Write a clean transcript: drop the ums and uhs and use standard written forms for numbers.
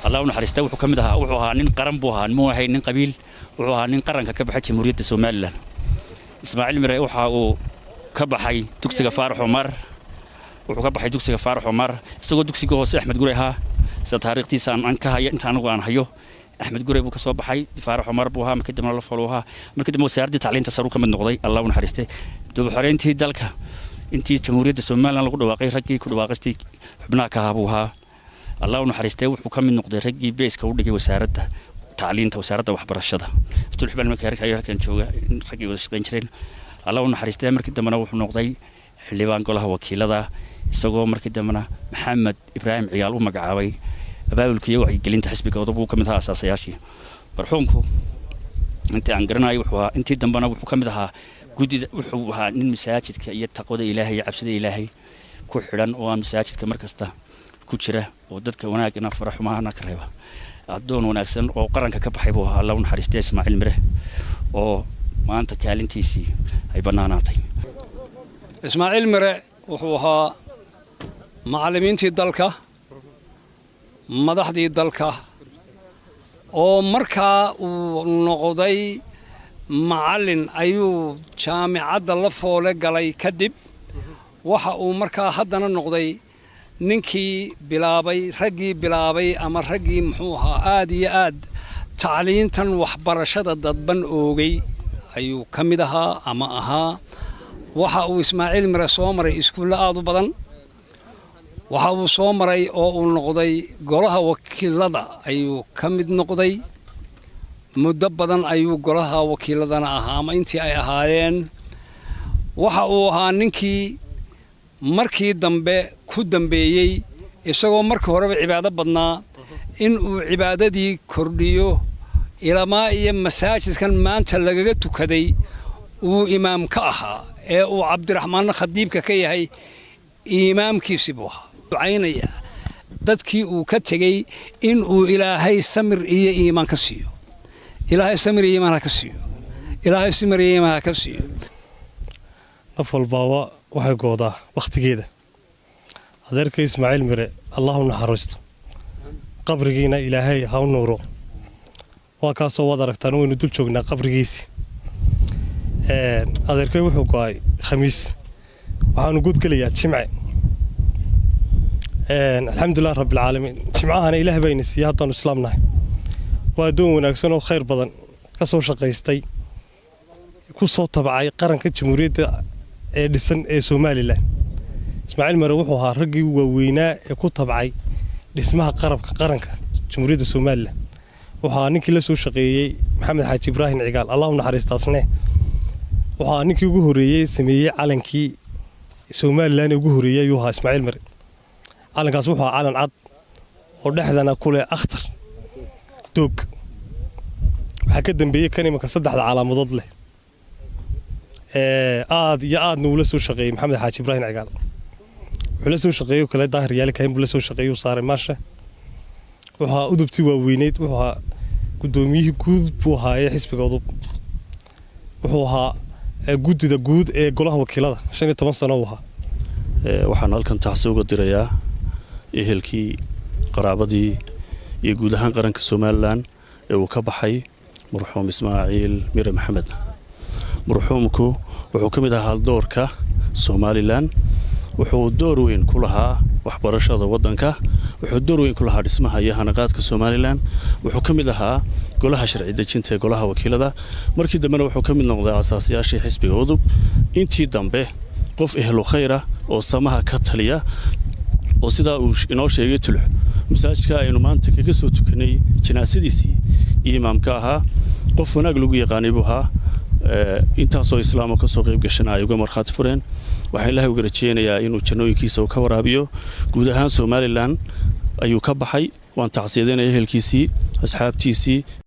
الله ونحرسته وحكم ده وحها نين قرن بوها مو هي نين قبيل وحها نين قرن كبحة جمهورية الصومال إسماعيل مري وحها وكبحي دكتور فارح عمر وكبحي دكتور فارح عمر سوى دكتور جوز أحمد جوريها ستاريختي سان أنك هاي أنت أنا وأنا هيو أحمد جوري بوكسوا بحي فارح عمر بوها مكدم الله فلوها مكدم مساعدة تعلين تسرق من نقضي الله ونحرسته دو بحرين تي دلك أنتي جمهورية الصومال أنا لقول واقعي رجي كل واقعتي حبنا كهابوها الله ونحرسته وحكم من نقضي رجي بيس كودي وسارته تعلين وسارته وحبرشده تلحب المكارك هاي كان شو رجي وسقينشرين الله ونحرسته مركز دمنا وحنا نقضي اللي بانقولها وكيل هذا سووا مركز دمنا محمد إبراهيم عيال ومقعاوي أباول كيو عيقلين تحسب كوضبو كمتها أساسياشي برحومكو أنت عنقرنا يوحوها أنت دمنا وحكمتها جودي وحوها من مساجد كيتقود إلهي عبسد إلهي كحران ومساجد كمركزته كشرة ودتك وناك نفرح ما نكرهها عدون وناكسن وقرن كبحبوها الله ونحرسته إسماعيل مره أو ما أنت كالين تيسي هاي بناناتي إسماعيل مره وحوها معلمين تي دلكه madaxdii dalka oo markaa uu noqday macallin ayuu jaamacadda la foole galay kadib waxa uu markaa haddana noqday ninkii bilaabay raggii bilaabay ama raggii muxuu ahaa aad iyo aad tacliintan waxbarashada dadban oogay ayuu ka mid ahaa ama ahaa waxa uu Ismaaciil Mire soo maray iskuulo aad u badan waxa uu soo maray oo uu noqday golaha wakiilada ayuu ka mid noqday muddo badan ayuu golaha wakiiladana ahaa ama intii ay ahaayeen waxa uu ahaa ninkii markii dambe ku dambeeyay isagoo markii horeba cibaado badnaa in uu cibaadadii kordhiyo ilaa iyo masaajidkan maanta lagaga tukaday uu imaam ka ahaa ee uu Cabdiraxmaan Khadiibka ka yahay imaamkiisii buu ahaa ducaynaya dadkii uu ka tagay in uu ilaahay samir iyo iimaan ka siiyo ilaahay samir iyo iimaan ka siiyo ilaahay samir iyo iimaan ka siiyo nafal baawa waxay goodaa waqtigeeda adeerka Ismaaciil Mire Allahu naxariisto qabrigiina ilaahay ha u nuuro waa ka soo wada aragtaan waynu dul joognaa qabrigiisa adeerkay wuxuu go'ay khamiis waxaanu gud galayaa jimce الحمد لله رب العالمين جمعهنا إله بين السيادة والإسلامنا وادون وناكسون وخير بدن كسو شقيستي كسو تبعي قرن كجمهورية لسن سومالي له إسماعيل مروحها رجي وويناء كو تبعي اسمها قرن جمهورية سومالي له وها نيكي لسو شقيي محمد حاج إبراهيم عقال الله نحرس تصنيه وها نيكي وجهورية سمية علنكي سومالي لاني وجهورية يوها إسماعيل مري على كاسوها على عض ودحدنا كله أخطر توك حكدم بيه كلمة كصدح على مضاد له يا نولسو شقي محمد حاج إبراهيم عقال ولسو شقي وكلا ظاهر يالك هم ولسو شقي وصار ماشى وها أدبتي ووينيت وها قدوميه جود وها يحسب قضب وها جود ده جود قلها وكيله عشان يتمسنا وها waxaan halkan taxsiib uga dirayaa ehelkii qaraabadii iyo guud ahaan qaranka Soomaaliland ee uu ka baxay marxuum Ismaaciil Mire Maxamed marxuumku wuxuu ka mid ahaa doorka Soomaaliland wuxuu door weyn ku lahaa waxbarashada wadanka wuxuu door weyn ku lahaa dhismaha iyo hanaqaadka Soomaaliland wuxuu ka mid ahaa golaha sharci dejinta ee golaha wakiilada markii dambena wuxuu ka mid noqday asaasiyaashii xisbiga udub intii dambe qof ehlo khayra oo samaha ka taliya oo sida uu inoo sheegay tulux masaajidka aynu maanta kaga soo tukanay jinaasadiisii imaamka ahaa qof wanaag lagu yaqaanay buu ahaa intaasoo islaamka ka soo qayb gashanay uga marxad fureen waxaan ilaahay uga rajeynayaa inuu jannooyinkiisa ka waraabiyo guud ahaan Soomaaliland ayuu ka baxay waan tacsiyadeynaa ehelkiisii asxaabtiisii